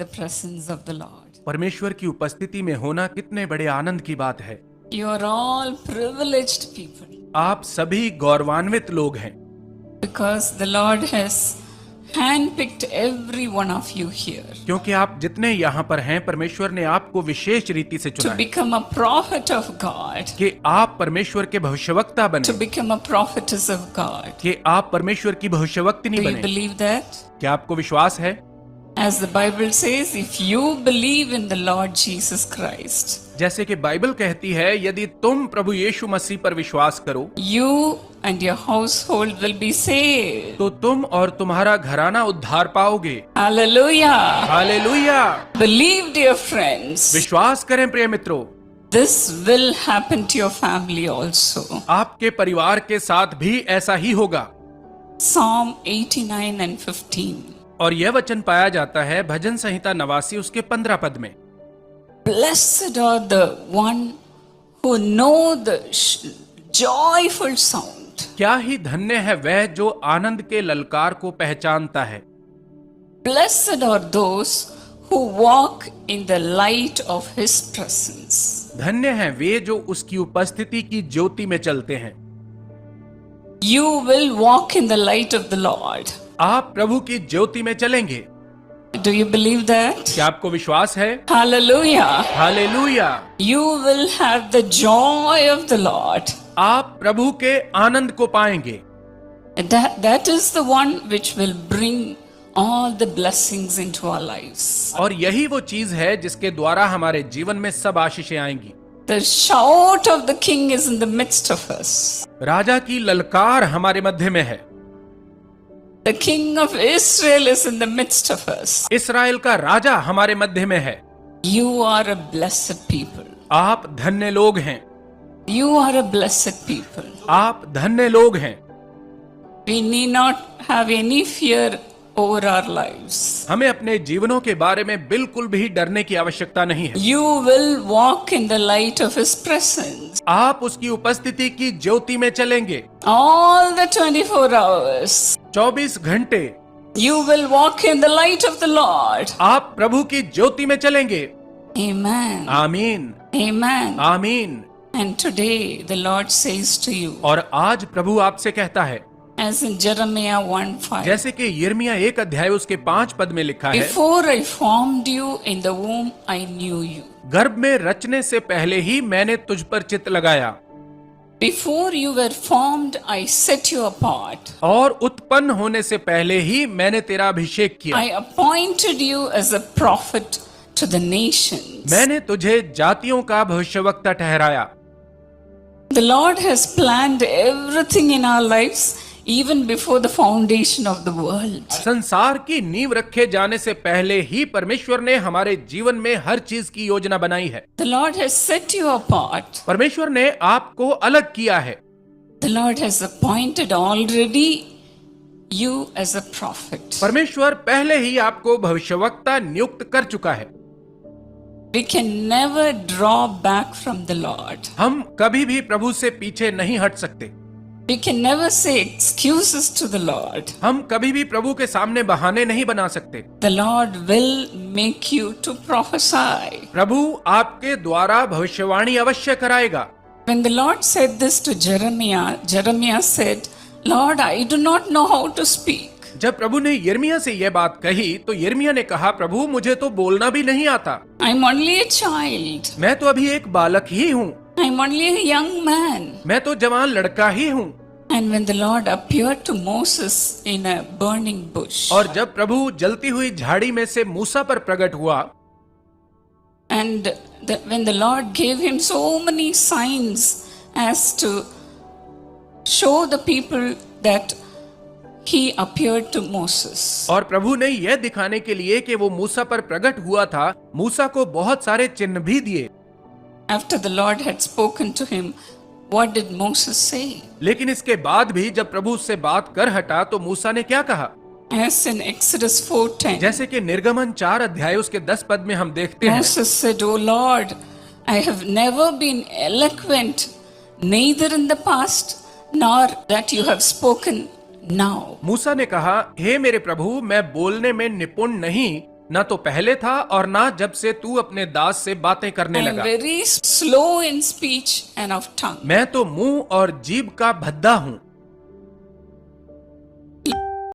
the presence of the Lord. परमेश्वर की उपस्थिति में होना कितने बड़े आनंद की बात है। You are all privileged people आप सभी गौरवान्वित लोग हैं, because the Lord has handpicked every one of you here क्योंकि आप जितने यहाँ पर हैं परमेश्वर ने आपको विशेष रीति से to चुना है become a prophet of God, कि आप परमेश्वर के भविष्यवक्ता to बने, become a prophetess of God. कि आप परमेश्वर की भविष्यवक्तिनी Do you बने। believe that? क्या आपको विश्वास है? As the Bible says, if you believe in the Lord Jesus Christ, जैसे कि बाइबल कहती है, यदि तुम प्रभु यीशु मसीह पर विश्वास करो you and your household will be saved. तो तुम और तुम्हारा घराना उद्धार पाओगे। Hallelujah. Hallelujah. Believe, dear friends. विश्वास करें प्रिय मित्रों, This will happen to your family also. आपके परिवार के साथ भी ऐसा ही होगा। Psalm 89 and 15. और यह वचन पाया जाता है भजन संहिता 89 उसके 15 पद में, Blessed are the one who know the joyful sound. क्या ही धन्य है वह जो आनंद के ललकार को पहचानता है। Blessed are those who walk in the light of his presence. धन्य है वे जो उसकी उपस्थिति की ज्योति में चलते हैं। You will walk in the light of the Lord. आप प्रभु की ज्योति में चलेंगे। Do you believe that? क्या आपको विश्वास है? Hallelujah. Hallelujah. You will have the joy of the Lord. आप प्रभु के आनंद को पाएंगे। That is the one which will bring all the blessings into our lives. और यही वो चीज है जिसके द्वारा हमारे जीवन में सब आशीषें आएंगी। The shout of the king is in the midst of us. राजा की ललकार हमारे मध्य में है। The king of Israel is in the midst of us. इस्राएल का राजा हमारे मध्य में है। You are a blessed people. आप धन्य लोग हैं। You are a blessed people. आप धन्य लोग हैं। We need not have any fear over our lives. हमें अपने जीवनों के बारे में बिल्कुल भी डरने की आवश्यकता नहीं है। You will walk in the light of his presence. आप उसकी उपस्थिति की ज्योति में चलेंगे। All the 24 hours. 24 घंटे You will walk in the light of the Lord. आप प्रभु की ज्योति में चलेंगे। Amen. आमीन, Amen. आमीन। And today the Lord says to you, और आज प्रभु आपसे कहता है, as in Jeremiah 1:5, जैसे कि यिर्मयाह 1 अध्याय उसके 5 पद में लिखा है, Before I formed you in the womb, I knew you. गर्भ में रचने से पहले ही मैंने तुझ पर चित्त लगाया। Before you were formed, I set you apart. और उत्पन्न होने से पहले ही मैंने तेरा अभिषेक किया। I appointed you as a prophet to the nations. मैंने तुझे जातियों का भविष्यवक्ता ठहराया। The Lord has planned everything in our lives even before the foundation of the world. संसार की नींव रखे जाने से पहले ही परमेश्वर ने हमारे जीवन में हर चीज की योजना बनाई है। The Lord has set you apart. परमेश्वर ने आपको अलग किया है। The Lord has appointed already you as a prophet. परमेश्वर पहले ही आपको भविष्यवक्ता नियुक्त कर चुका है। We can never draw back from the Lord. हम कभी भी प्रभु से पीछे नहीं हट सकते। We can never say excuses to the Lord. हम कभी भी प्रभु के सामने बहाने नहीं बना सकते। The Lord will make you to prophesy. प्रभु आपके द्वारा भविष्यवाणी अवश्य कराएगा। When the Lord said this to Jeremiah, Jeremiah said, Lord, I do not know how to speak. जब प्रभु ने यिर्मयाह से यह बात कही तो यिर्मयाह ने कहा, प्रभु मुझे तो बोलना भी नहीं आता। I'm only a child. मैं तो अभी एक बालक ही हूँ। I'm only a young man. मैं तो जवान लड़का ही हूँ। And when the Lord appeared to Moses in a burning bush, और जब प्रभु जलती हुई झाड़ी में से मूसा पर प्रकट हुआ, and when the Lord gave him so many signs as to show the people that he appeared to Moses. और प्रभु ने यह दिखाने के लिए कि वो मूसा पर प्रकट हुआ था, मूसा को बहुत सारे चिन्ह भी दिए। After the Lord had spoken to him, what did Moses say? लेकिन इसके बाद भी जब प्रभु उससे बात कर हटा तो मूसा ने क्या कहा? As in Exodus 4:10, जैसे कि निर्गमन 4 अध्याय उसके 10 पद में हम देखते हैं, Moses said, "O Lord, I have never been eloquent, neither in the past, nor that you have spoken now." मूसा ने कहा, हे मेरे प्रभु, मैं बोलने में निपुण नहीं, न तो पहले था और ना जब से तू अपने दास से बातें करने I am लगा। very slow in speech and of tongue. मैं तो मुंह और जीभ का भद्दा हूँ।